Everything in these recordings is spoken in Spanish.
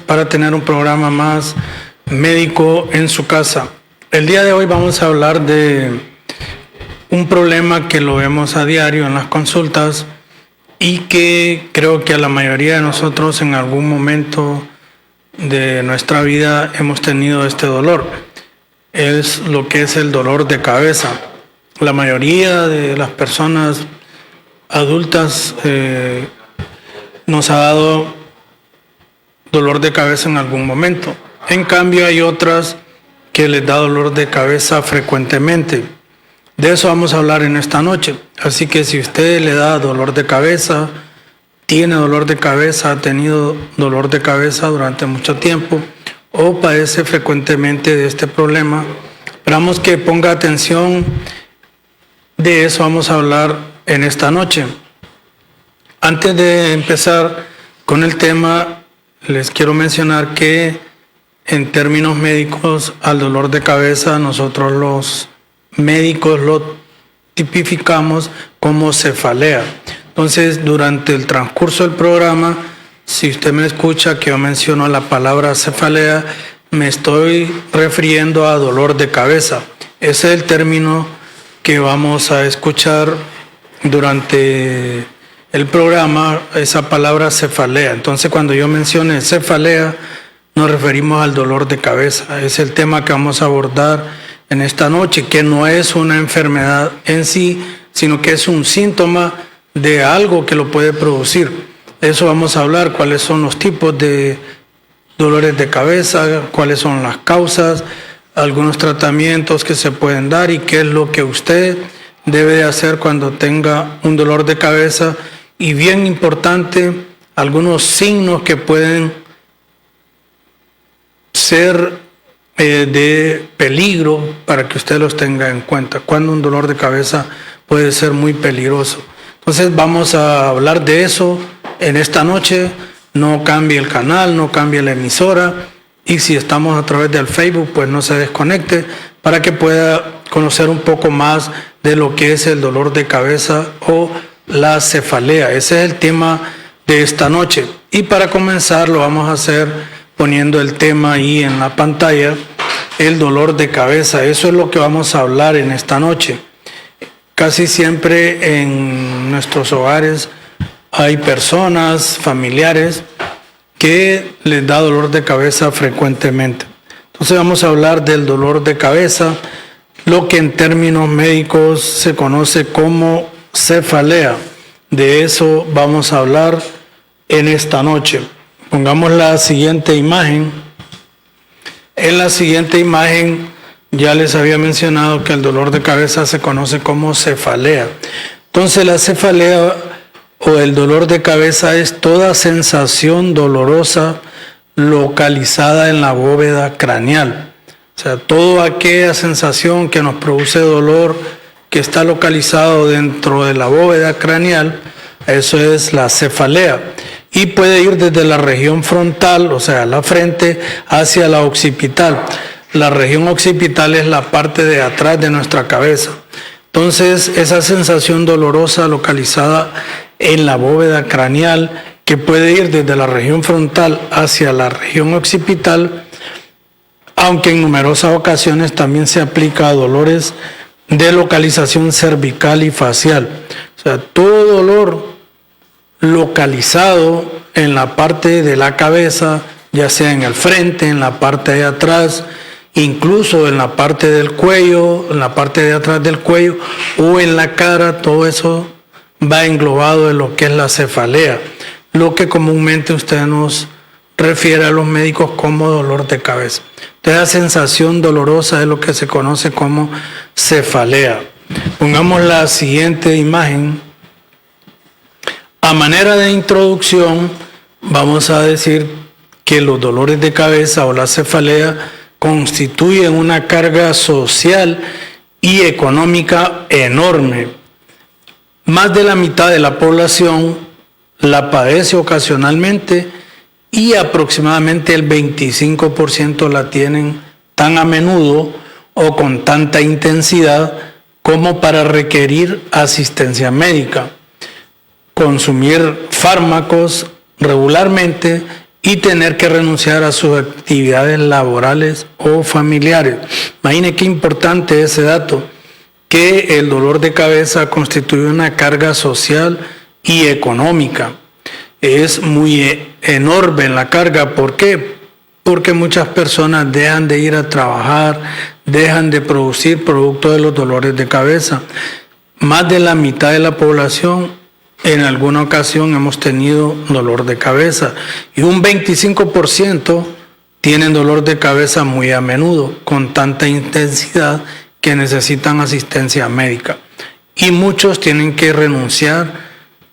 Para tener un programa más médico en su casa. El día de hoy vamos a hablar de un problema que lo vemos a diario en las consultas y que creo que a la mayoría de nosotros en algún momento de nuestra vida hemos tenido este dolor. Es lo que es el dolor de cabeza. La mayoría de las personas adultas nos ha dado dolor de cabeza en algún momento. En cambio, hay otras que les da dolor de cabeza frecuentemente. De eso vamos a hablar en esta noche. Así que si usted le da dolor de cabeza, tiene dolor de cabeza, ha tenido dolor de cabeza durante mucho tiempo o padece frecuentemente de este problema, esperamos que ponga atención. De eso vamos a hablar en esta noche. Antes de empezar con el tema, les quiero mencionar que en términos médicos al dolor de cabeza nosotros los médicos lo tipificamos como cefalea. Entonces, durante el transcurso del programa, si usted me escucha que yo menciono la palabra cefalea, me estoy refiriendo a dolor de cabeza. Ese es el término que vamos a escuchar durante el programa, esa palabra cefalea. Entonces, cuando yo mencione cefalea, nos referimos al dolor de cabeza. Es el tema que vamos a abordar en esta noche, que no es una enfermedad en sí, sino que es un síntoma de algo que lo puede producir. De eso vamos a hablar, cuáles son los tipos de dolores de cabeza, cuáles son las causas, algunos tratamientos que se pueden dar y qué es lo que usted debe de hacer cuando tenga un dolor de cabeza. Y bien importante, algunos signos que pueden ser de peligro para que usted los tenga en cuenta. Cuando un dolor de cabeza puede ser muy peligroso. Entonces vamos a hablar de eso en esta noche. No cambie el canal, no cambie la emisora. Y si estamos a través del Facebook, pues no se desconecte para que pueda conocer un poco más de lo que es el dolor de cabeza o la cefalea. Ese es el tema de esta noche. Y para comenzar lo vamos a hacer poniendo el tema ahí en la pantalla, el dolor de cabeza. Eso es lo que vamos a hablar en esta noche. Casi siempre en nuestros hogares hay personas, familiares, que les da dolor de cabeza frecuentemente. Entonces vamos a hablar del dolor de cabeza, lo que en términos médicos se conoce como cefalea. De eso vamos a hablar en esta noche. Pongamos la siguiente imagen. En la siguiente imagen ya les había mencionado que el dolor de cabeza se conoce como cefalea. Entonces la cefalea o el dolor de cabeza es toda sensación dolorosa localizada en la bóveda craneal. O sea, toda aquella sensación que nos produce dolor que está localizado dentro de la bóveda craneal, eso es la cefalea. Y puede ir desde la región frontal, o sea, la frente, hacia la occipital. La región occipital es la parte de atrás de nuestra cabeza. Entonces, esa sensación dolorosa localizada en la bóveda craneal, que puede ir desde la región frontal hacia la región occipital, aunque en numerosas ocasiones también se aplica a dolores de localización cervical y facial. O sea, todo dolor localizado en la parte de la cabeza, ya sea en el frente, en la parte de atrás, incluso en la parte del cuello, en la parte de atrás del cuello o en la cara, todo eso va englobado en lo que es la cefalea, lo que comúnmente usted nos refiere a los médicos como dolor de cabeza. Entonces, la sensación dolorosa es lo que se conoce como cefalea. Pongamos la siguiente imagen. A manera de introducción, vamos a decir que los dolores de cabeza o la cefalea constituyen una carga social y económica enorme. Más de la mitad de la población la padece ocasionalmente y aproximadamente el 25% la tienen tan a menudo o con tanta intensidad como para requerir asistencia médica, consumir fármacos regularmente y tener que renunciar a sus actividades laborales o familiares. Imagine qué importante ese dato, que el dolor de cabeza constituye una carga social y económica. Es muy enorme la carga. ¿Por qué? Porque muchas personas dejan de ir a trabajar, dejan de producir producto de los dolores de cabeza. Más de la mitad de la población en alguna ocasión hemos tenido dolor de cabeza y un 25% tienen dolor de cabeza muy a menudo, con tanta intensidad que necesitan asistencia médica. Y muchos tienen que renunciar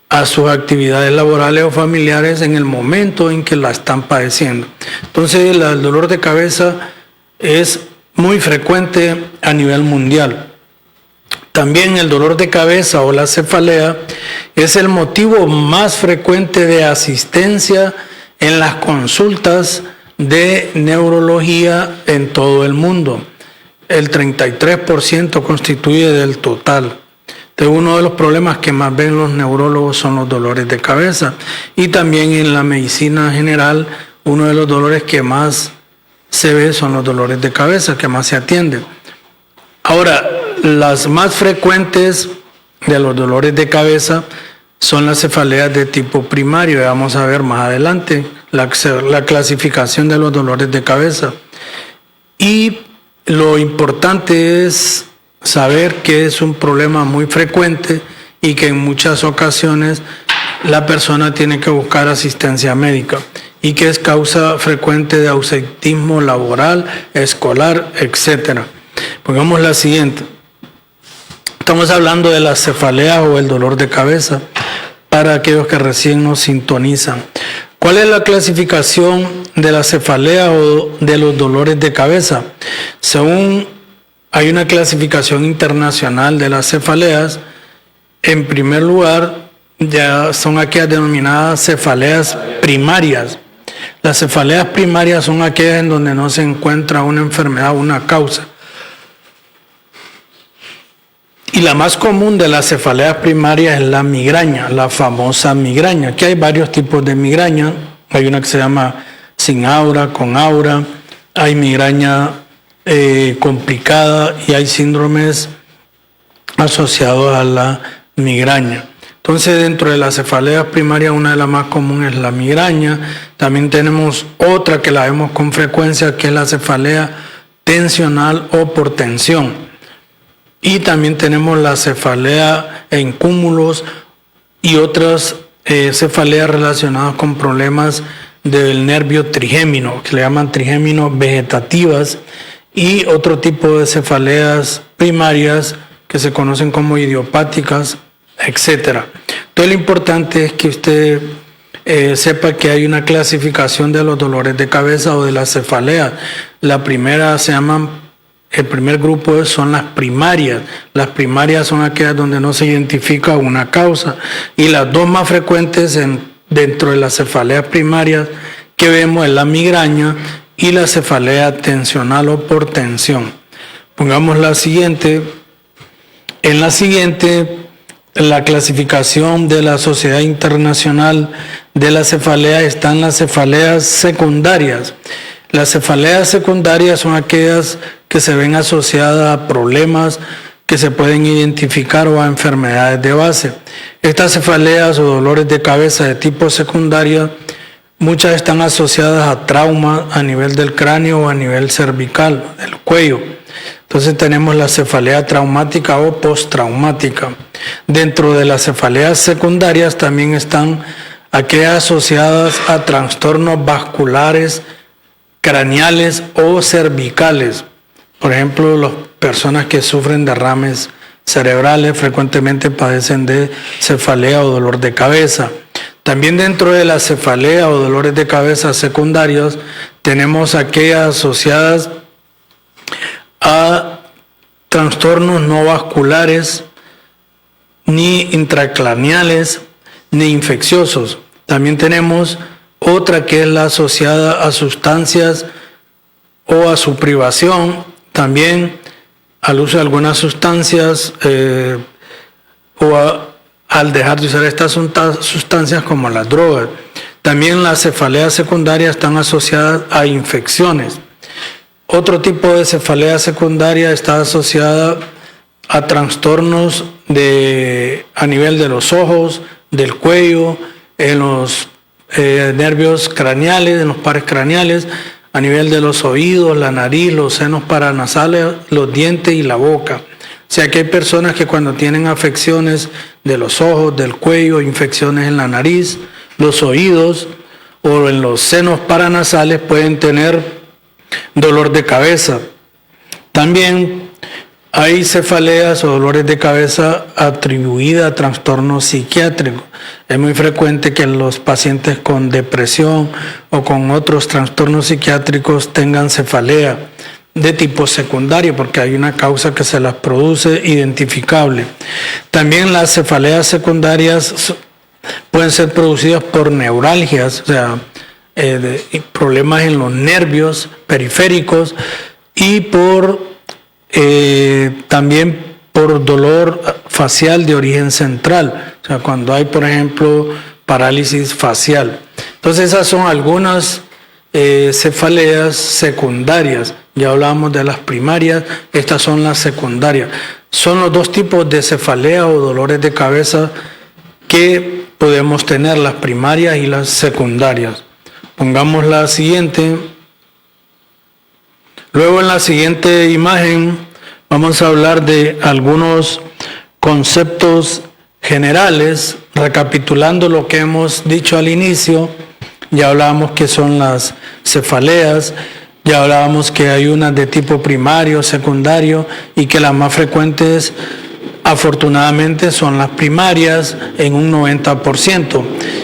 a sus actividades laborales o familiares en el momento en que la están padeciendo. Entonces, el dolor de cabeza es muy frecuente a nivel mundial. También el dolor de cabeza o la cefalea es el motivo más frecuente de asistencia en las consultas de neurología en todo el mundo. El 33% constituye del total. Entonces, uno de los problemas que más ven los neurólogos son los dolores de cabeza. Y también en la medicina general, uno de los dolores que más se ve son los dolores de cabeza, que más se atienden. Ahora, las más frecuentes de los dolores de cabeza son las cefaleas de tipo primario. Vamos a ver más adelante la clasificación de los dolores de cabeza. Y lo importante es saber que es un problema muy frecuente y que en muchas ocasiones la persona tiene que buscar asistencia médica y que es causa frecuente de ausentismo laboral, escolar, etc. Pongamos la siguiente. Estamos hablando de la cefalea o el dolor de cabeza para aquellos que recién nos sintonizan. ¿Cuál es la clasificación de la cefalea o de los dolores de cabeza? Según hay una clasificación internacional de las cefaleas, en primer lugar ya son aquellas denominadas cefaleas primarias. Las cefaleas primarias son aquellas en donde no se encuentra una enfermedad o una causa. Y la más común de las cefaleas primarias es la migraña, la famosa migraña. Aquí hay varios tipos de migraña. Hay una que se llama sin aura, con aura. Hay migraña complicada y hay síndromes asociados a la migraña. Entonces, dentro de las cefaleas primarias, una de las más comunes es la migraña. También tenemos otra que la vemos con frecuencia, que es la cefalea tensional o por tensión. Y también tenemos la cefalea en cúmulos y otras cefaleas relacionadas con problemas del nervio trigémino, que le llaman trigéminos vegetativas, y otro tipo de cefaleas primarias que se conocen como idiopáticas, etc. Entonces, lo importante es que usted sepa que hay una clasificación de los dolores de cabeza o de las cefaleas. La primera el primer grupo son las primarias. Las primarias son aquellas donde no se identifica una causa. Y las dos más frecuentes dentro de las cefaleas primarias que vemos es la migraña y la cefalea tensional o por tensión. Pongamos la siguiente. En la siguiente, la clasificación de la Sociedad Internacional de la Cefalea están las cefaleas secundarias. Las cefaleas secundarias son aquellas que se ven asociadas a problemas que se pueden identificar o a enfermedades de base. Estas cefaleas o dolores de cabeza de tipo secundario, muchas están asociadas a trauma a nivel del cráneo o a nivel cervical, del cuello. Entonces tenemos la cefalea traumática o postraumática. Dentro de las cefaleas secundarias también están aquellas asociadas a trastornos vasculares, craneales o cervicales. Por ejemplo, las personas que sufren derrames cerebrales frecuentemente padecen de cefalea o dolor de cabeza. También dentro de la cefalea o dolores de cabeza secundarios tenemos aquellas asociadas a trastornos no vasculares, ni intracraneales, ni infecciosos. También tenemos otra que es la asociada a sustancias o a su privación, también al uso de algunas sustancias al dejar de usar estas sustancias como las drogas. También las cefaleas secundarias están asociadas a infecciones. Otro tipo de cefalea secundaria está asociada a trastornos a nivel de los ojos, del cuello, en los nervios craneales, en los pares craneales, a nivel de los oídos, la nariz, los senos paranasales, los dientes y la boca. O sea que hay personas que cuando tienen afecciones de los ojos, del cuello, infecciones en la nariz, los oídos o en los senos paranasales pueden tener dolor de cabeza. También hay cefaleas o dolores de cabeza atribuidas a trastornos psiquiátricos. Es muy frecuente que los pacientes con depresión o con otros trastornos psiquiátricos tengan cefalea de tipo secundario porque hay una causa que se las produce identificable. También las cefaleas secundarias pueden ser producidas por neuralgias, o sea, problemas en los nervios periféricos y también por dolor facial de origen central, o sea, cuando hay, por ejemplo, parálisis facial. Entonces, esas son algunas cefaleas secundarias. Ya hablábamos de las primarias, estas son las secundarias. Son los dos tipos de cefalea o dolores de cabeza que podemos tener, las primarias y las secundarias. Pongamos la siguiente. Luego en la siguiente imagen vamos a hablar de algunos conceptos generales, recapitulando lo que hemos dicho al inicio. Ya hablábamos que son las cefaleas, ya hablábamos que hay unas de tipo primario, secundario y que las más frecuentes afortunadamente son las primarias en un 90%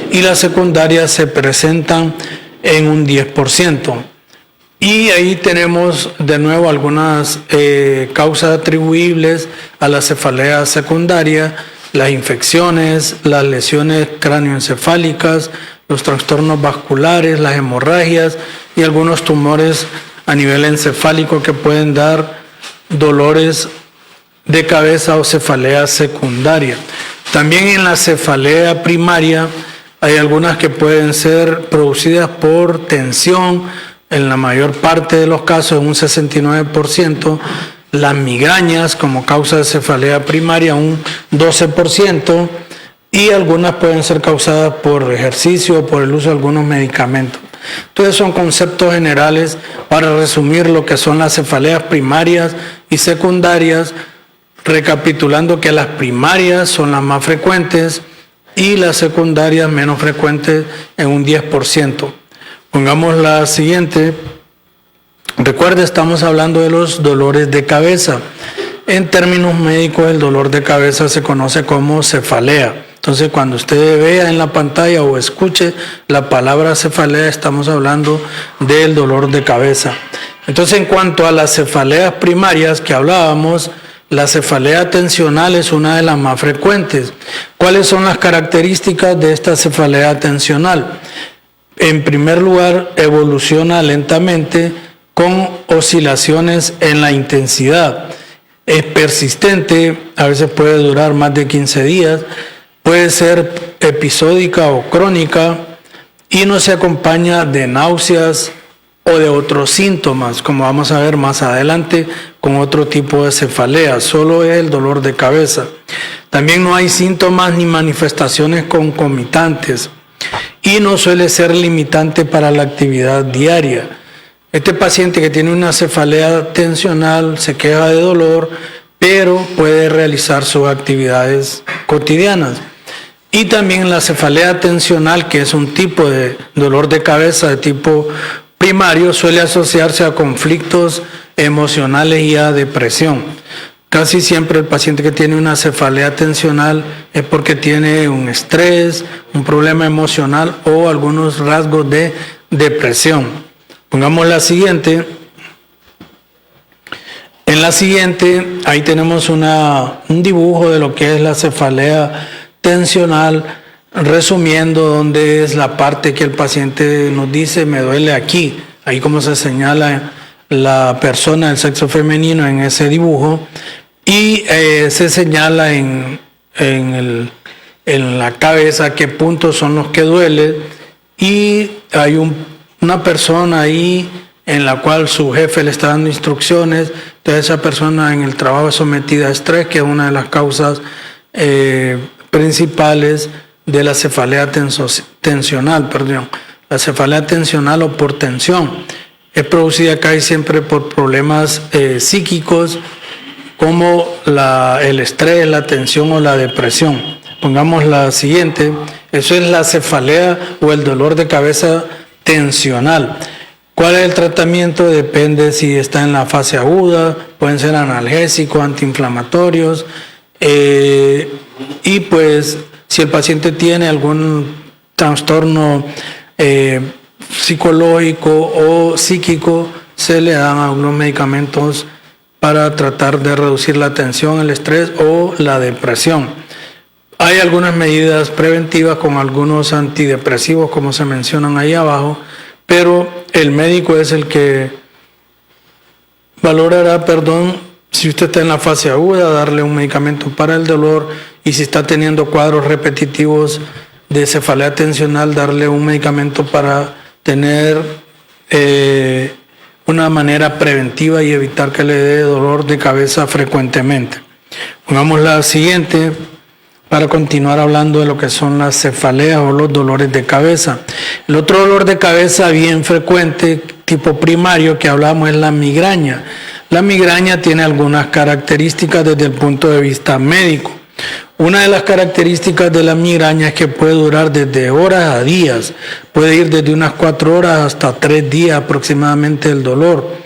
y las secundarias se presentan en un 10%. Y ahí tenemos de nuevo algunas causas atribuibles a la cefalea secundaria, las infecciones, las lesiones cráneoencefálicas, los trastornos vasculares, las hemorragias y algunos tumores a nivel encefálico que pueden dar dolores de cabeza o cefalea secundaria. También en la cefalea primaria hay algunas que pueden ser producidas por tensión, en la mayor parte de los casos, en un 69%, las migrañas como causa de cefalea primaria, un 12%, y algunas pueden ser causadas por ejercicio o por el uso de algunos medicamentos. Entonces son conceptos generales para resumir lo que son las cefaleas primarias y secundarias, recapitulando que las primarias son las más frecuentes y las secundarias menos frecuentes en un 10%. Pongamos la siguiente. Recuerde, estamos hablando de los dolores de cabeza. En términos médicos, el dolor de cabeza se conoce como cefalea. Entonces, cuando usted vea en la pantalla o escuche la palabra cefalea, estamos hablando del dolor de cabeza. Entonces, en cuanto a las cefaleas primarias que hablábamos, la cefalea tensional es una de las más frecuentes. ¿Cuáles son las características de esta cefalea tensional? En primer lugar, evoluciona lentamente con oscilaciones en la intensidad. Es persistente, a veces puede durar más de 15 días, puede ser episódica o crónica y no se acompaña de náuseas o de otros síntomas, como vamos a ver más adelante con otro tipo de cefalea, solo es el dolor de cabeza. También no hay síntomas ni manifestaciones concomitantes y no suele ser limitante para la actividad diaria. Este paciente que tiene una cefalea tensional se queja de dolor, pero puede realizar sus actividades cotidianas. Y también la cefalea tensional, que es un tipo de dolor de cabeza de tipo primario, suele asociarse a conflictos emocionales y a depresión. Casi siempre el paciente que tiene una cefalea tensional es porque tiene un estrés, un problema emocional o algunos rasgos de depresión. Pongamos la siguiente. En la siguiente, ahí tenemos un dibujo de lo que es la cefalea tensional, resumiendo dónde es la parte que el paciente nos dice, me duele aquí. Ahí como se señala la persona del sexo femenino en ese dibujo. Y se señala en la cabeza qué puntos son los que duelen y hay una persona ahí en la cual su jefe le está dando instrucciones, entonces esa persona en el trabajo es sometida a estrés, que es una de las causas principales de la cefalea tensional, la cefalea tensional o por tensión. Es producida casi siempre por problemas psíquicos como el estrés, la tensión o la depresión. Pongamos la siguiente, eso es la cefalea o el dolor de cabeza tensional. ¿Cuál es el tratamiento? Depende si está en la fase aguda, pueden ser analgésicos, antiinflamatorios, y pues si el paciente tiene algún trastorno psicológico o psíquico, se le dan algunos medicamentos para tratar de reducir la tensión, el estrés o la depresión. Hay algunas medidas preventivas con algunos antidepresivos, como se mencionan ahí abajo, pero el médico es el que valorará, si usted está en la fase aguda, darle un medicamento para el dolor, y si está teniendo cuadros repetitivos de cefalea tensional, darle un medicamento para tener una manera preventiva y evitar que le dé dolor de cabeza frecuentemente. Pongamos la siguiente para continuar hablando de lo que son las cefaleas o los dolores de cabeza. El otro dolor de cabeza bien frecuente, tipo primario, que hablamos es la migraña. La migraña tiene algunas características desde el punto de vista médico. Una de las características de la migraña es que puede durar desde horas a días, puede ir desde unas 4 horas hasta 3 días aproximadamente el dolor.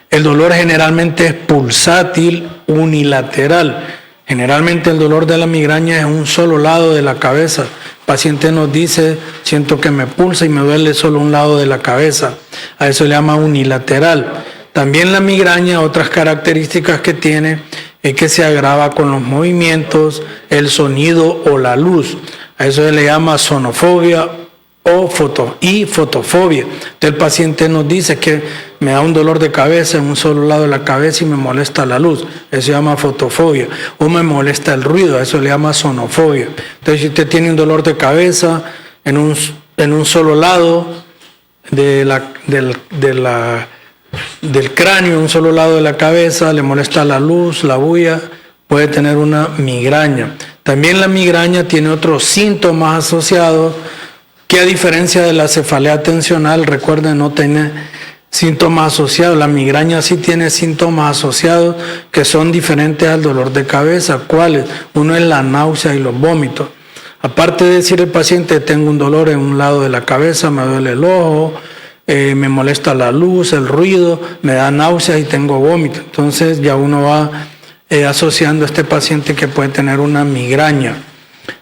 El dolor generalmente es pulsátil, unilateral. Generalmente el dolor de la migraña es un solo lado de la cabeza. El paciente nos dice, siento que me pulsa y me duele solo un lado de la cabeza. A eso le llama unilateral. También la migraña, otras características que tiene, es que se agrava con los movimientos, el sonido o la luz. A eso se le llama sonofobia o fotofobia. Entonces el paciente nos dice que me da un dolor de cabeza en un solo lado de la cabeza y me molesta la luz. Eso se llama fotofobia. O me molesta el ruido. A eso le llama sonofobia. Entonces si usted tiene un dolor de cabeza en un solo lado del cráneo, un solo lado de la cabeza, le molesta la luz, la bulla, puede tener una migraña. También la migraña tiene otros síntomas asociados que, a diferencia de la cefalea tensional, recuerden, no tiene síntomas asociados. La migraña sí tiene síntomas asociados que son diferentes al dolor de cabeza. ¿Cuáles? Uno es la náusea y los vómitos. Aparte de decir el paciente, tengo un dolor en un lado de la cabeza, me duele el ojo, me molesta la luz, el ruido, me da náuseas y tengo vómito. Entonces ya uno va asociando a este paciente que puede tener una migraña.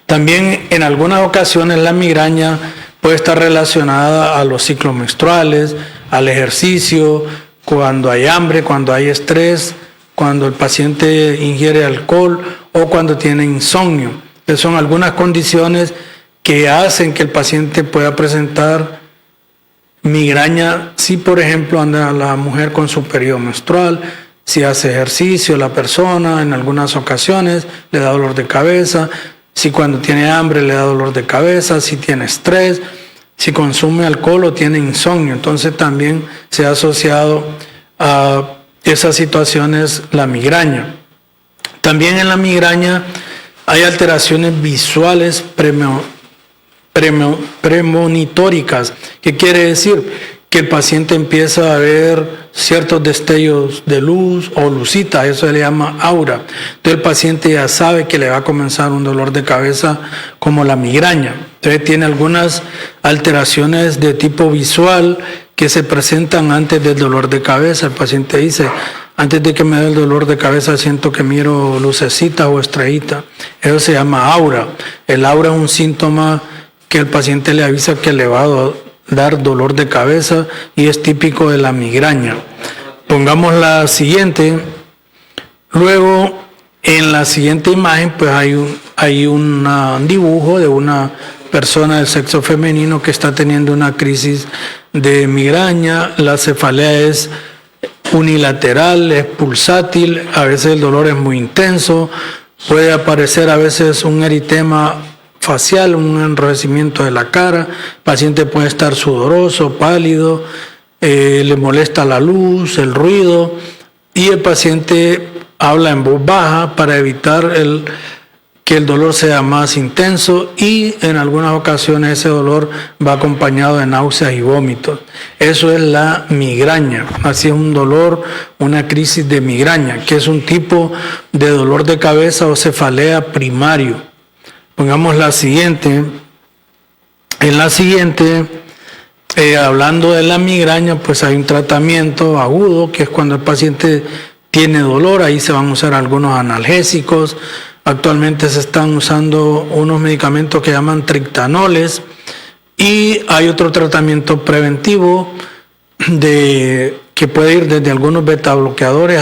También en algunas ocasiones la migraña puede estar relacionada a los ciclos menstruales, al ejercicio, cuando hay hambre, cuando hay estrés, cuando el paciente ingiere alcohol o cuando tiene insomnio. Esas son algunas condiciones que hacen que el paciente pueda presentar migraña si, por ejemplo, anda la mujer con su periodo menstrual, si hace ejercicio la persona, en algunas ocasiones le da dolor de cabeza, si cuando tiene hambre le da dolor de cabeza, si tiene estrés, si consume alcohol o tiene insomnio. Entonces también se ha asociado a esas situaciones la migraña. También en la migraña hay alteraciones visuales premonitóricas. ¿Qué quiere decir? Que el paciente empieza a ver ciertos destellos de luz o lucita, eso se le llama aura. Entonces el paciente ya sabe que le va a comenzar un dolor de cabeza como la migraña. Entonces tiene algunas alteraciones de tipo visual que se presentan antes del dolor de cabeza. El paciente dice, antes de que me dé el dolor de cabeza siento que miro lucecitas o estrellitas. Eso se llama aura. El aura es un síntoma que el paciente le avisa que le va a dar dolor de cabeza y es típico de la migraña. Pongamos la siguiente. Luego, en la siguiente imagen, pues hay un dibujo de una persona del sexo femenino que está teniendo una crisis de migraña. La cefalea es unilateral, es pulsátil, a veces el dolor es muy intenso, puede aparecer a veces un eritema facial, un enrojecimiento de la cara. El paciente puede estar sudoroso, pálido, le molesta la luz, el ruido, y el paciente habla en voz baja para evitar que el dolor sea más intenso, y en algunas ocasiones ese dolor va acompañado de náuseas y vómitos. Eso es la migraña. Así es un dolor, una crisis de migraña, que es un tipo de dolor de cabeza o cefalea primario. Pongamos la siguiente. En la siguiente, hablando de la migraña, pues hay un tratamiento agudo, que es cuando el paciente tiene dolor. Ahí se van a usar algunos analgésicos. Actualmente se están usando unos medicamentos que llaman triptanoles, y hay otro tratamiento preventivo que puede ir desde algunos beta bloqueadores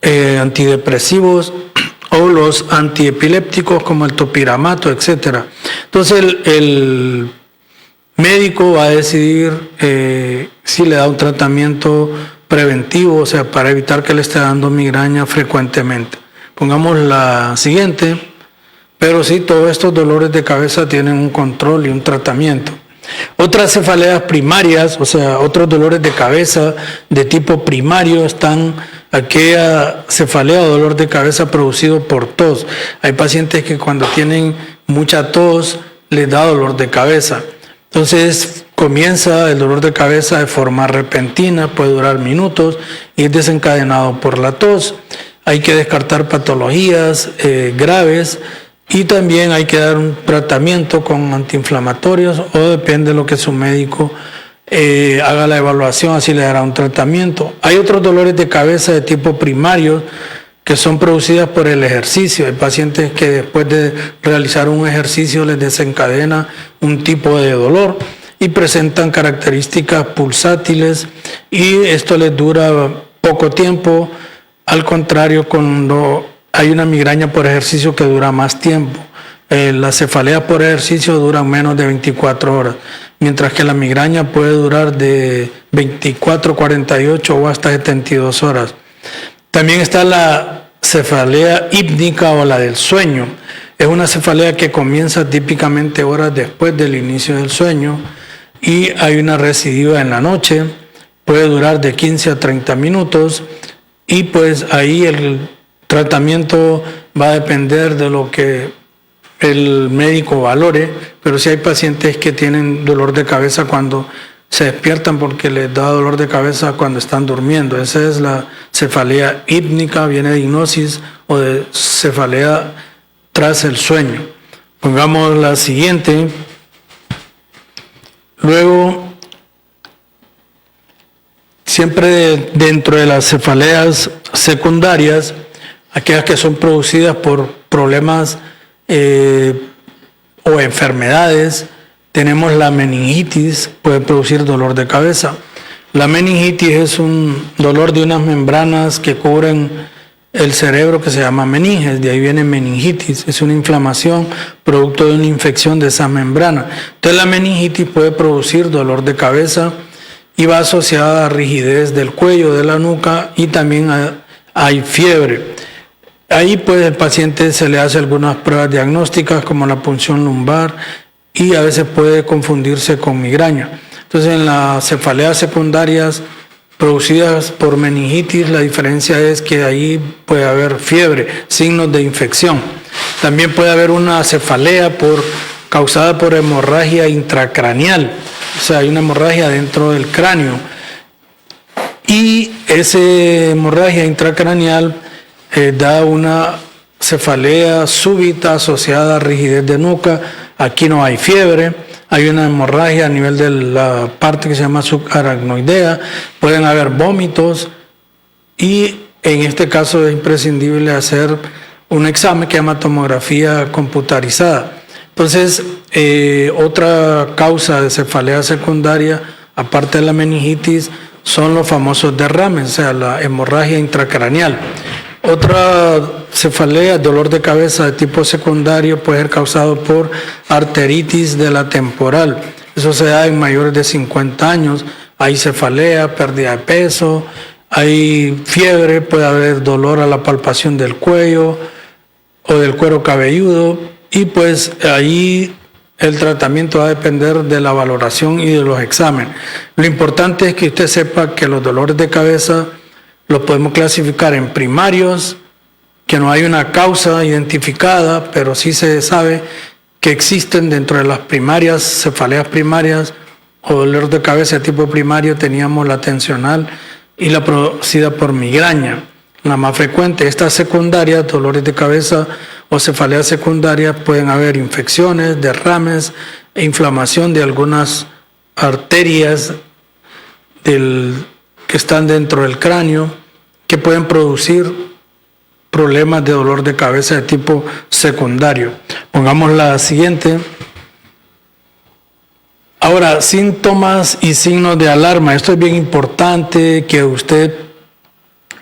antidepresivos o los antiepilépticos como el topiramato, etcétera. Entonces el médico va a decidir si le da un tratamiento preventivo, o sea, para evitar que le esté dando migraña frecuentemente. Pongamos la siguiente. Pero sí, todos estos dolores de cabeza tienen un control y un tratamiento. Otras cefaleas primarias, o sea, otros dolores de cabeza de tipo primario, están aquella cefalea o dolor de cabeza producido por tos. Hay pacientes que cuando tienen mucha tos les da dolor de cabeza. Entonces comienza el dolor de cabeza de forma repentina, puede durar minutos y es desencadenado por la tos. Hay que descartar patologías graves, y también hay que dar un tratamiento con antiinflamatorios, o depende de lo que su médico haga la evaluación, así le dará un tratamiento. Hay otros dolores de cabeza de tipo primario que son producidas por el ejercicio. Hay pacientes que después de realizar un ejercicio les desencadena un tipo de dolor y presentan características pulsátiles, y esto les dura poco tiempo. Al contrario, cuando hay una migraña por ejercicio que dura más tiempo. La cefalea por ejercicio dura menos de 24 horas, mientras que la migraña puede durar de 24, 48 o hasta 72 horas. También está la cefalea hípnica o la del sueño. Es una cefalea que comienza típicamente horas después del inicio del sueño y hay una recidiva en la noche. Puede durar de 15 a 30 minutos y pues ahí el tratamiento va a depender de lo que el médico valore, pero si hay pacientes que tienen dolor de cabeza cuando se despiertan porque les da dolor de cabeza cuando están durmiendo. Esa es la cefalea hípnica, viene de hipnosis o de cefalea tras el sueño. Pongamos la siguiente. Luego, siempre dentro de las cefaleas secundarias, aquellas que son producidas por problemas o enfermedades, tenemos la meningitis, puede producir dolor de cabeza. La meningitis es un dolor de unas membranas que cubren el cerebro que se llama meninges, de ahí viene meningitis, es una inflamación producto de una infección de esa membrana. Entonces la meningitis puede producir dolor de cabeza y va asociada a rigidez del cuello, de la nuca, y también hay fiebre. Ahí pues el paciente se le hace algunas pruebas diagnósticas como la punción lumbar y a veces puede confundirse con migraña. Entonces en las cefaleas secundarias producidas por meningitis, la diferencia es que ahí puede haber fiebre, signos de infección. También puede haber una cefalea causada por hemorragia intracraneal, o sea, hay una hemorragia dentro del cráneo. Y esa hemorragia intracraneal da una cefalea súbita asociada a rigidez de nuca. Aquí no hay fiebre, hay una hemorragia a nivel de la parte que se llama subaracnoidea, pueden haber vómitos y en este caso es imprescindible hacer un examen que se llama tomografía computarizada. Entonces, otra causa de cefalea secundaria, aparte de la meningitis, son los famosos derrames, o sea, la hemorragia intracraneal. Otra cefalea, dolor de cabeza de tipo secundario, puede ser causado por arteritis de la temporal. Eso se da en mayores de 50 años. Hay cefalea, pérdida de peso, hay fiebre, puede haber dolor a la palpación del cuello o del cuero cabelludo, y pues ahí el tratamiento va a depender de la valoración y de los exámenes. Lo importante es que usted sepa que los dolores de cabeza los podemos clasificar en primarios, que no hay una causa identificada, pero sí se sabe que existen dentro de las primarias, cefaleas primarias o dolor de cabeza de tipo primario. Teníamos la tensional y la producida por migraña, la más frecuente. Estas secundarias, dolores de cabeza o cefaleas secundarias, pueden haber infecciones, derrames e inflamación de algunas arterias que están dentro del cráneo, que pueden producir problemas de dolor de cabeza de tipo secundario. Pongamos la siguiente. Ahora, síntomas y signos de alarma. Esto es bien importante que usted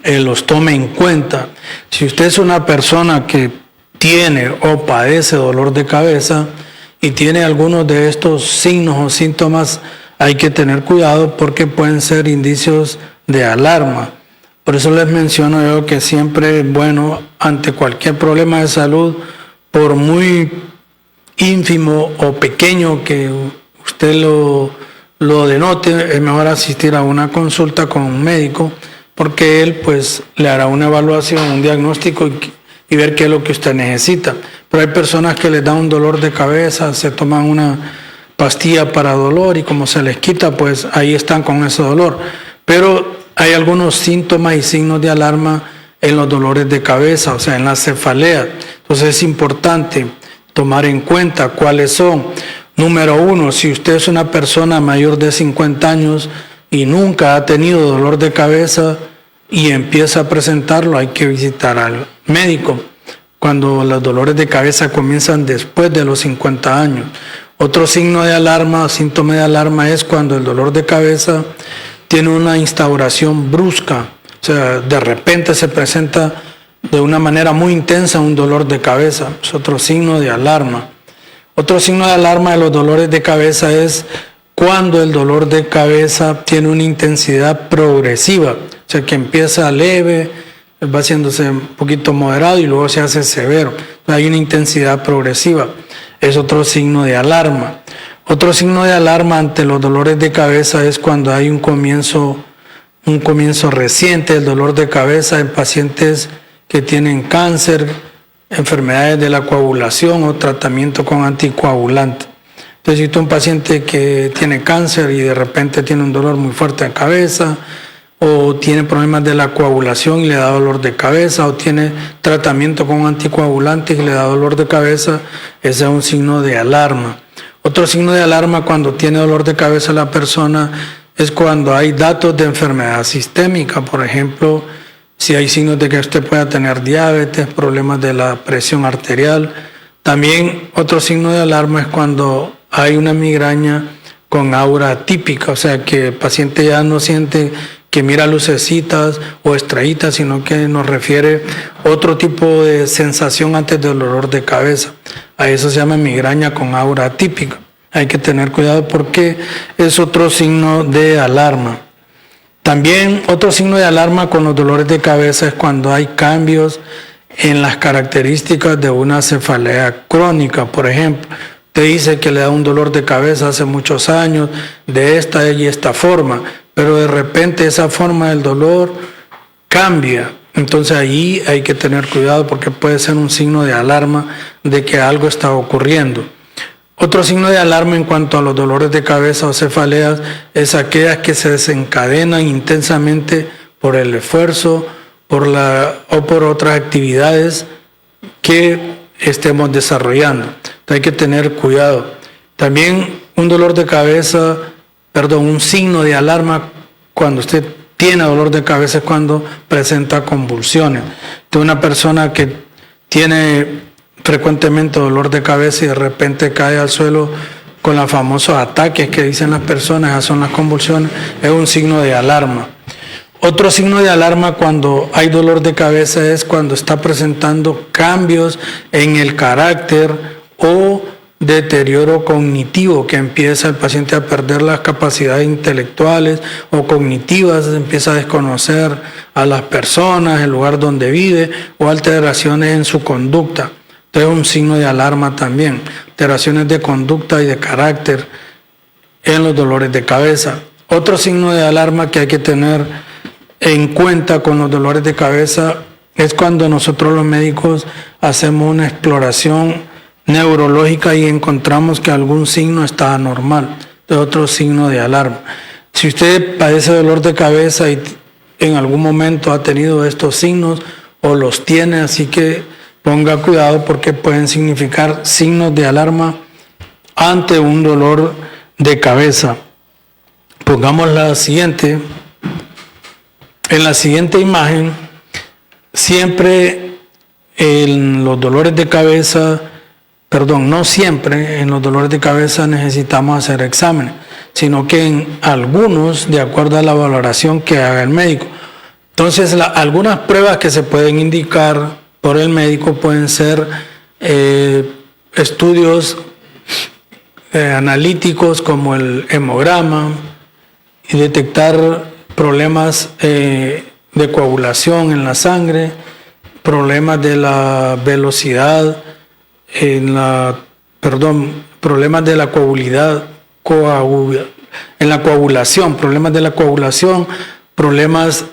los tome en cuenta. Si usted es una persona que tiene o padece dolor de cabeza y tiene algunos de estos signos o síntomas, hay que tener cuidado porque pueden ser indicios de alarma. Por eso les menciono yo que siempre es bueno, ante cualquier problema de salud, por muy ínfimo o pequeño que usted lo denote, es mejor asistir a una consulta con un médico, porque él pues le hará una evaluación, un diagnóstico y ver qué es lo que usted necesita. Pero hay personas que les da un dolor de cabeza, se toman una pastilla para dolor y como se les quita, pues ahí están con ese dolor. Pero hay algunos síntomas y signos de alarma en los dolores de cabeza, o sea, en la cefalea. Entonces es importante tomar en cuenta cuáles son. Número 1, si usted es una persona mayor de 50 años y nunca ha tenido dolor de cabeza y empieza a presentarlo, hay que visitar al médico cuando los dolores de cabeza comienzan después de los 50 años. Otro signo de alarma, síntoma de alarma, es cuando el dolor de cabeza tiene una instauración brusca, o sea, de repente se presenta de una manera muy intensa un dolor de cabeza. Es otro signo de alarma. Otro signo de alarma de los dolores de cabeza es cuando el dolor de cabeza tiene una intensidad progresiva, o sea, que empieza leve, va haciéndose un poquito moderado y luego se hace severo. Hay una intensidad progresiva. Es otro signo de alarma. Otro signo de alarma ante los dolores de cabeza es cuando hay un comienzo reciente del dolor de cabeza en pacientes que tienen cáncer, enfermedades de la coagulación o tratamiento con anticoagulantes. Entonces, si usted es un paciente que tiene cáncer y de repente tiene un dolor muy fuerte en cabeza, o tiene problemas de la coagulación y le da dolor de cabeza, o tiene tratamiento con anticoagulantes y le da dolor de cabeza, ese es un signo de alarma. Otro signo de alarma cuando tiene dolor de cabeza la persona es cuando hay datos de enfermedad sistémica, por ejemplo, si hay signos de que usted pueda tener diabetes, problemas de la presión arterial. También otro signo de alarma es cuando hay una migraña con aura atípica, o sea que el paciente ya no siente que mira lucecitas o estrellitas, sino que nos refiere otro tipo de sensación antes del dolor de cabeza. A eso se llama migraña con aura atípica. Hay que tener cuidado porque es otro signo de alarma. También otro signo de alarma con los dolores de cabeza es cuando hay cambios en las características de una cefalea crónica. Por ejemplo, te dice que le da un dolor de cabeza hace muchos años, de esta y esta forma, pero de repente esa forma del dolor cambia. Entonces ahí hay que tener cuidado porque puede ser un signo de alarma de que algo está ocurriendo. Otro signo de alarma en cuanto a los dolores de cabeza o cefaleas es aquellas que se desencadenan intensamente por el esfuerzo o por otras actividades que estemos desarrollando. Entonces hay que tener cuidado. También un signo de alarma cuando usted tiene dolor de cabeza es cuando presenta convulsiones. De una persona que tiene frecuentemente dolor de cabeza y de repente cae al suelo con los famosos ataques que dicen las personas, esas son las convulsiones, es un signo de alarma. Otro signo de alarma cuando hay dolor de cabeza es cuando está presentando cambios en el carácter o deterioro cognitivo, que empieza el paciente a perder las capacidades intelectuales o cognitivas, empieza a desconocer a las personas, el lugar donde vive o alteraciones en su conducta. Es un signo de alarma también. Alteraciones de conducta y de carácter en los dolores de cabeza. Otro signo de alarma que hay que tener en cuenta con los dolores de cabeza es cuando nosotros los médicos hacemos una exploración neurológica y encontramos que algún signo está anormal. Es otro signo de alarma. Si usted padece dolor de cabeza y en algún momento ha tenido estos signos o los tiene, así que ponga cuidado porque pueden significar signos de alarma ante un dolor de cabeza. Pongamos la siguiente. En la siguiente imagen, siempre en los dolores de cabeza, no siempre en los dolores de cabeza necesitamos hacer exámenes, sino que en algunos, de acuerdo a la valoración que haga el médico. Entonces, algunas pruebas que se pueden indicar por el médico pueden ser estudios analíticos como el hemograma y detectar problemas de coagulación en la sangre, problemas de la velocidad, problemas de la coagulación, problemas de la coagulación, problemas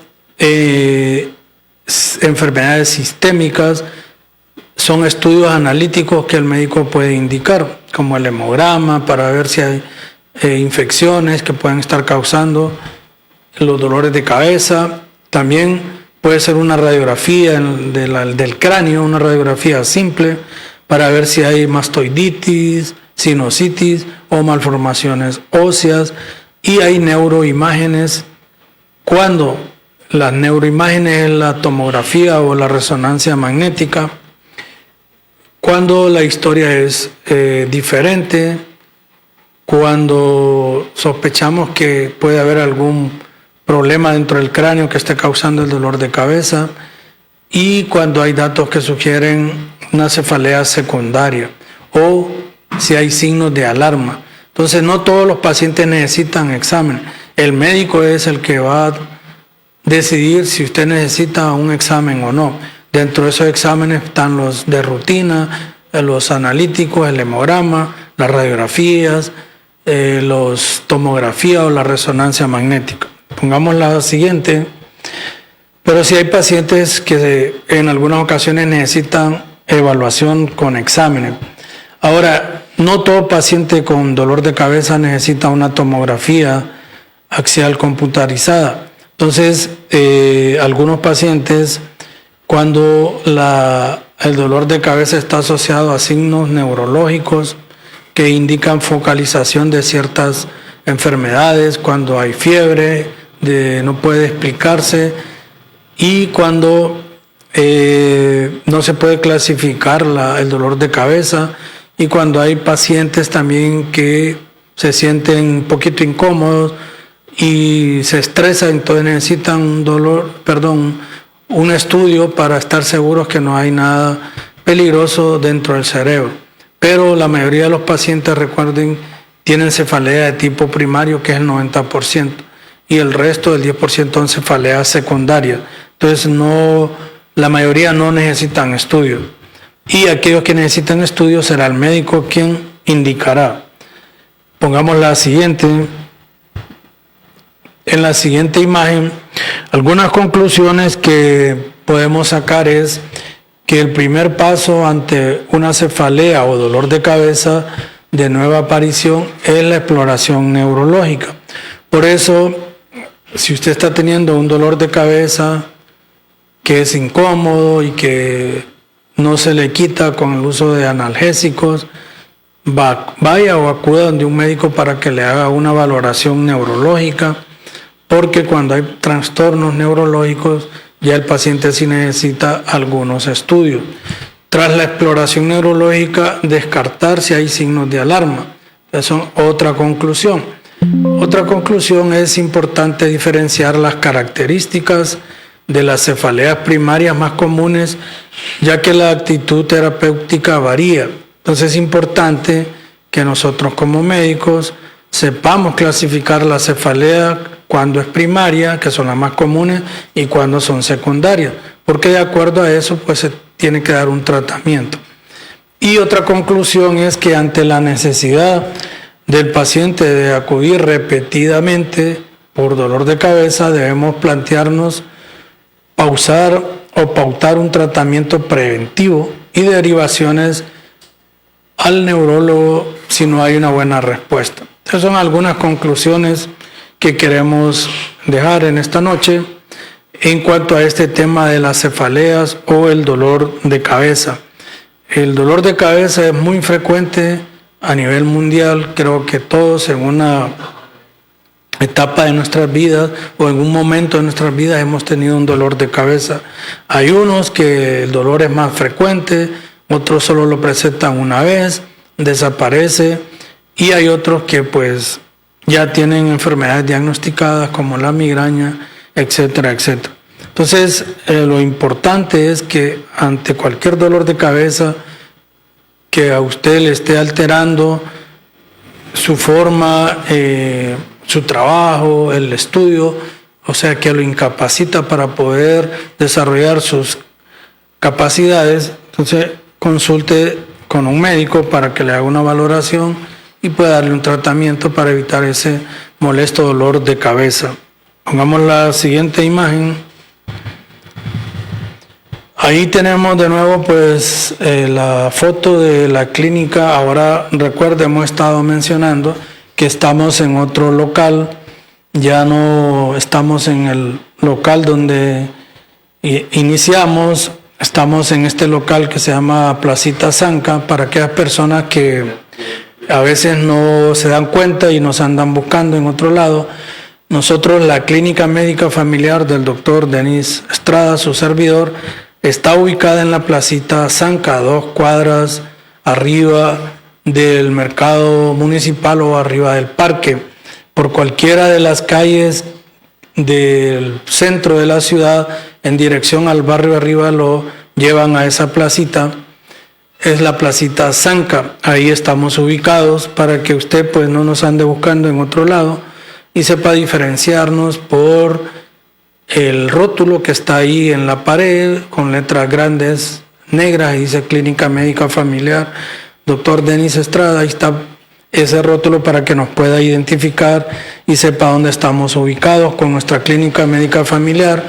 enfermedades sistémicas. Son estudios analíticos que el médico puede indicar, como el hemograma, para ver si hay infecciones que pueden estar causando los dolores de cabeza. También puede ser una radiografía del cráneo, una radiografía simple, para ver si hay mastoiditis, sinusitis o malformaciones óseas. Y hay neuroimágenes. Cuando las neuroimágenes es la tomografía o la resonancia magnética, cuando la historia es diferente, cuando sospechamos que puede haber algún problema dentro del cráneo que esté causando el dolor de cabeza, y cuando hay datos que sugieren una cefalea secundaria o si hay signos de alarma. Entonces, no todos los pacientes necesitan examen. El médico es el que va a decidir si usted necesita un examen o no. Dentro de esos exámenes están los de rutina, los analíticos, el hemograma, las radiografías, los tomografía o la resonancia magnética. Pongamos la siguiente. Pero si hay pacientes que en algunas ocasiones necesitan evaluación con exámenes. Ahora, no todo paciente con dolor de cabeza necesita una tomografía axial computarizada. Entonces, algunos pacientes, cuando el dolor de cabeza está asociado a signos neurológicos que indican focalización de ciertas enfermedades, cuando hay fiebre, no puede explicarse, y cuando no se puede clasificar el dolor de cabeza, y cuando hay pacientes también que se sienten un poquito incómodos y se estresan, entonces necesitan un estudio para estar seguros que no hay nada peligroso dentro del cerebro. Pero la mayoría de los pacientes, recuerden, tienen cefalea de tipo primario, que es el 90%, y el resto del 10% son cefaleas secundarias. Entonces, la mayoría no necesitan estudios. Y aquellos que necesitan estudios será el médico quien indicará. Pongamos la siguiente. En la siguiente imagen, algunas conclusiones que podemos sacar es que el primer paso ante una cefalea o dolor de cabeza de nueva aparición es la exploración neurológica. Por eso, si usted está teniendo un dolor de cabeza que es incómodo y que no se le quita con el uso de analgésicos, vaya o acuda donde un médico para que le haga una valoración neurológica, porque cuando hay trastornos neurológicos ya el paciente sí necesita algunos estudios. Tras la exploración neurológica, descartar si hay signos de alarma. Esa es otra conclusión. Otra conclusión es importante diferenciar las características de las cefaleas primarias más comunes, ya que la actitud terapéutica varía. Entonces es importante que nosotros como médicos sepamos clasificar la cefalea cuando es primaria, que son las más comunes, y cuando son secundarias, porque de acuerdo a eso pues se tiene que dar un tratamiento. Y otra conclusión es que ante la necesidad del paciente de acudir repetidamente por dolor de cabeza, debemos plantearnos pausar o pautar un tratamiento preventivo y derivaciones al neurólogo si no hay una buena respuesta. Esas son algunas conclusiones que queremos dejar en esta noche en cuanto a este tema de las cefaleas o el dolor de cabeza. El dolor de cabeza es muy frecuente a nivel mundial. Creo que todos en una etapa de nuestras vidas o en un momento de nuestras vidas hemos tenido un dolor de cabeza. Hay unos que el dolor es más frecuente, otros solo lo presentan una vez, desaparece, y hay otros que pues ya tienen enfermedades diagnosticadas como la migraña, etcétera, etcétera. Entonces, lo importante es que ante cualquier dolor de cabeza que a usted le esté alterando su forma, su trabajo, el estudio, o sea, que lo incapacita para poder desarrollar sus capacidades, entonces consulte con un médico para que le haga una valoración y pueda darle un tratamiento para evitar ese molesto dolor de cabeza. Pongamos la siguiente imagen. Ahí tenemos de nuevo pues la foto de la clínica. Ahora recuerden, hemos estado mencionando que estamos en otro local, ya no estamos en el local donde iniciamos, estamos en este local que se llama Placita Zanca, para aquellas personas que a veces no se dan cuenta y nos andan buscando en otro lado. Nosotros, la Clínica Médica Familiar del doctor Denis Estrada, su servidor, está ubicada en la Placita Zanca, 2 cuadras arriba del mercado municipal o arriba del parque. Por cualquiera de las calles del centro de la ciudad, en dirección al barrio arriba, lo llevan a esa placita. Es la Placita Zanca. Ahí estamos ubicados para que usted pues no nos ande buscando en otro lado y sepa diferenciarnos por el rótulo que está ahí en la pared con letras grandes negras y dice Clínica Médica Familiar Dr. Denis Estrada. Ahí está ese rótulo para que nos pueda identificar y sepa dónde estamos ubicados con nuestra Clínica Médica Familiar.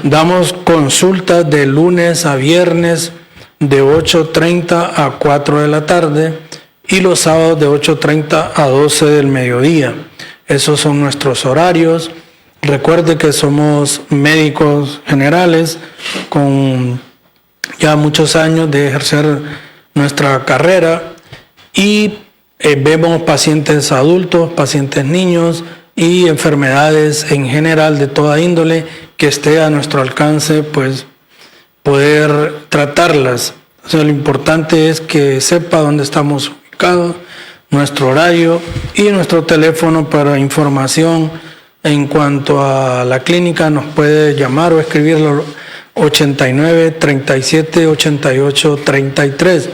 Damos consultas de lunes a viernes de 8:30 a 4 de la tarde y los sábados de 8:30 a 12 del mediodía. Esos son nuestros horarios. Recuerde que somos médicos generales con ya muchos años de ejercer nuestra carrera y vemos pacientes adultos, pacientes niños y enfermedades en general de toda índole que esté a nuestro alcance, pues poder tratarlas. O sea, lo importante es que sepa dónde estamos ubicados, nuestro horario y nuestro teléfono para información. En cuanto a la clínica, nos puede llamar o escribir al 89 37 88 33.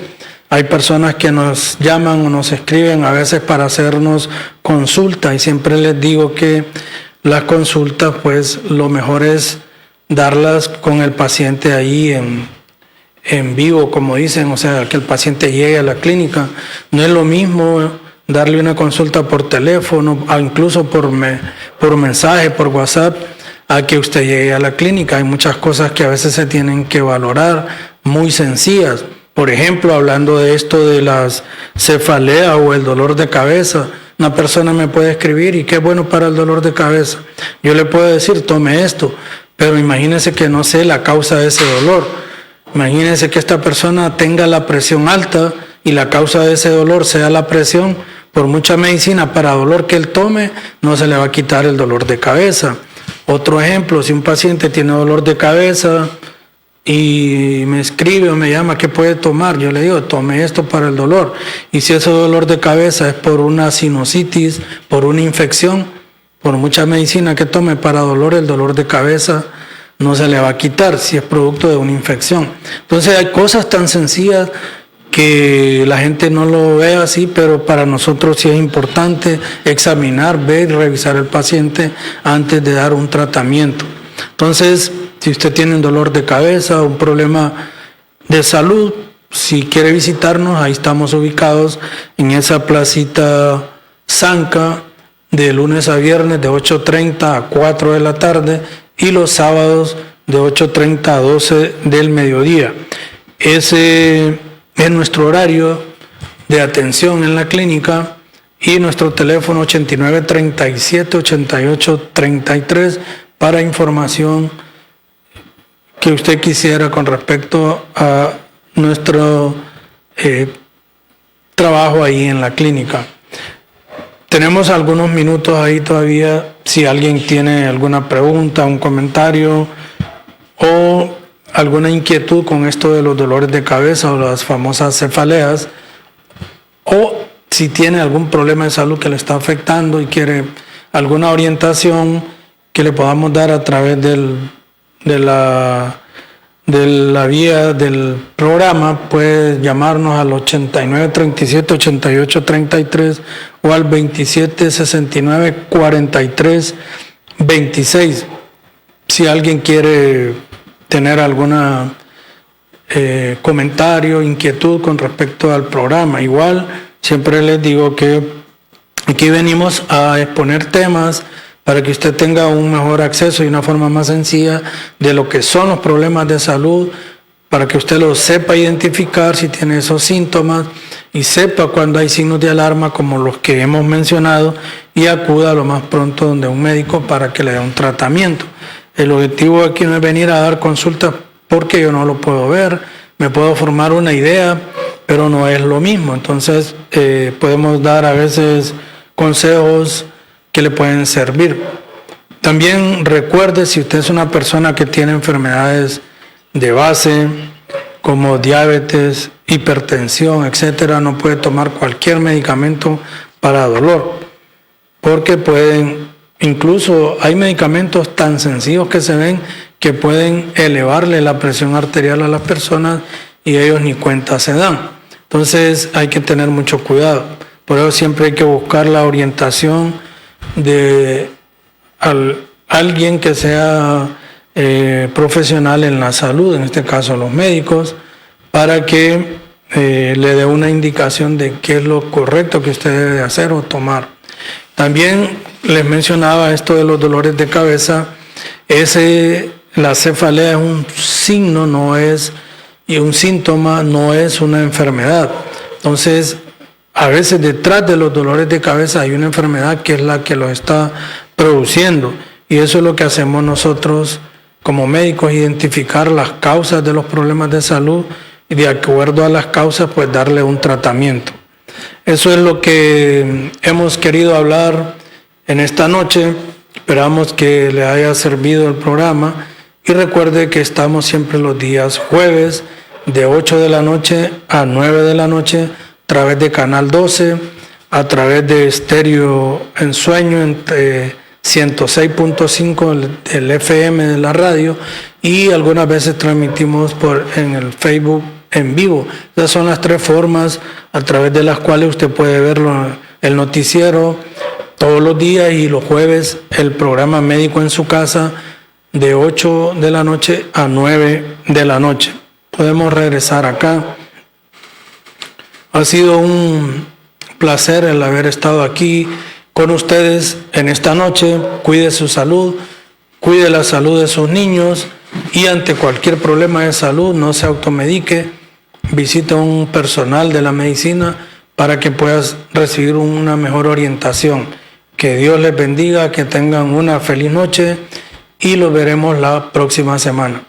Hay personas que nos llaman o nos escriben a veces para hacernos consultas y siempre les digo que las consultas, pues lo mejor es darlas con el paciente ahí en vivo, como dicen, o sea, que el paciente llegue a la clínica. No es lo mismo darle una consulta por teléfono, incluso por mensaje, por WhatsApp, a que usted llegue a la clínica. Hay muchas cosas que a veces se tienen que valorar, muy sencillas. Por ejemplo, hablando de esto de las cefaleas o el dolor de cabeza, una persona me puede escribir y qué es bueno para el dolor de cabeza. Yo le puedo decir, tome esto, pero imagínese que no sé la causa de ese dolor. Imagínese que esta persona tenga la presión alta y la causa de ese dolor sea la presión. Por mucha medicina para dolor que él tome, no se le va a quitar el dolor de cabeza. Otro ejemplo, si un paciente tiene dolor de cabeza y me escribe o me llama, ¿qué puede tomar? Yo le digo, tome esto para el dolor. Y si ese dolor de cabeza es por una sinusitis, por una infección, por mucha medicina que tome para dolor, el dolor de cabeza no se le va a quitar si es producto de una infección. Entonces hay cosas tan sencillas que la gente no lo ve así, pero para nosotros sí es importante examinar, ver y revisar al paciente antes de dar un tratamiento. Entonces, si usted tiene un dolor de cabeza, un problema de salud, si quiere visitarnos, ahí estamos ubicados en esa placita Zanca, de lunes a viernes de 8:30 a 4 de la tarde y los sábados de 8:30 a 12 del mediodía. Ese es nuestro horario de atención en la clínica y nuestro teléfono 8937-8833 para información que usted quisiera con respecto a nuestro trabajo ahí en la clínica. Tenemos algunos minutos ahí todavía, si alguien tiene alguna pregunta, un comentario o alguna inquietud con esto de los dolores de cabeza o las famosas cefaleas, o si tiene algún problema de salud que le está afectando y quiere alguna orientación que le podamos dar a través de la vía del programa, puede llamarnos al 8937-8833 o al 2769-4326. Si alguien quiere tener alguna comentario, inquietud con respecto al programa, igual siempre les digo que aquí venimos a exponer temas para que usted tenga un mejor acceso y una forma más sencilla de lo que son los problemas de salud, para que usted los sepa identificar si tiene esos síntomas y sepa cuando hay signos de alarma como los que hemos mencionado y acuda lo más pronto donde un médico para que le dé un tratamiento. El objetivo aquí no es venir a dar consultas porque yo no lo puedo ver, me puedo formar una idea, pero no es lo mismo. Entonces podemos dar a veces consejos que le pueden servir. También recuerde, si usted es una persona que tiene enfermedades de base como diabetes, hipertensión, etcétera, no puede tomar cualquier medicamento para dolor, porque incluso hay medicamentos tan sencillos que se ven que pueden elevarle la presión arterial a las personas y ellos ni cuenta se dan. Entonces hay que tener mucho cuidado. Por eso siempre hay que buscar la orientación de alguien que sea profesional en la salud, en este caso los médicos, para que le dé una indicación de qué es lo correcto que usted debe hacer o tomar. También les mencionaba esto de los dolores de cabeza. La cefalea es un signo, y un síntoma, no es una enfermedad. Entonces, a veces detrás de los dolores de cabeza hay una enfermedad que es la que lo está produciendo. Y eso es lo que hacemos nosotros como médicos, identificar las causas de los problemas de salud y de acuerdo a las causas, pues darle un tratamiento. Eso es lo que hemos querido hablar en esta noche. Esperamos que le haya servido el programa y recuerde que estamos siempre los días jueves de 8 de la noche a 9 de la noche a través de Canal 12, a través de Estéreo en Sueño entre 106.5 el FM de la radio y algunas veces transmitimos en el Facebook en vivo. Esas son las tres formas a través de las cuales usted puede ver el noticiero todos los días y los jueves el programa Médico en su Casa de 8 de la noche a 9 de la noche. Podemos regresar acá. Ha sido un placer el haber estado aquí con ustedes en esta noche. Cuide su salud, cuide la salud de sus niños y ante cualquier problema de salud no se automedique. Visite a un personal de la medicina para que puedas recibir una mejor orientación. Que Dios les bendiga, que tengan una feliz noche y los veremos la próxima semana.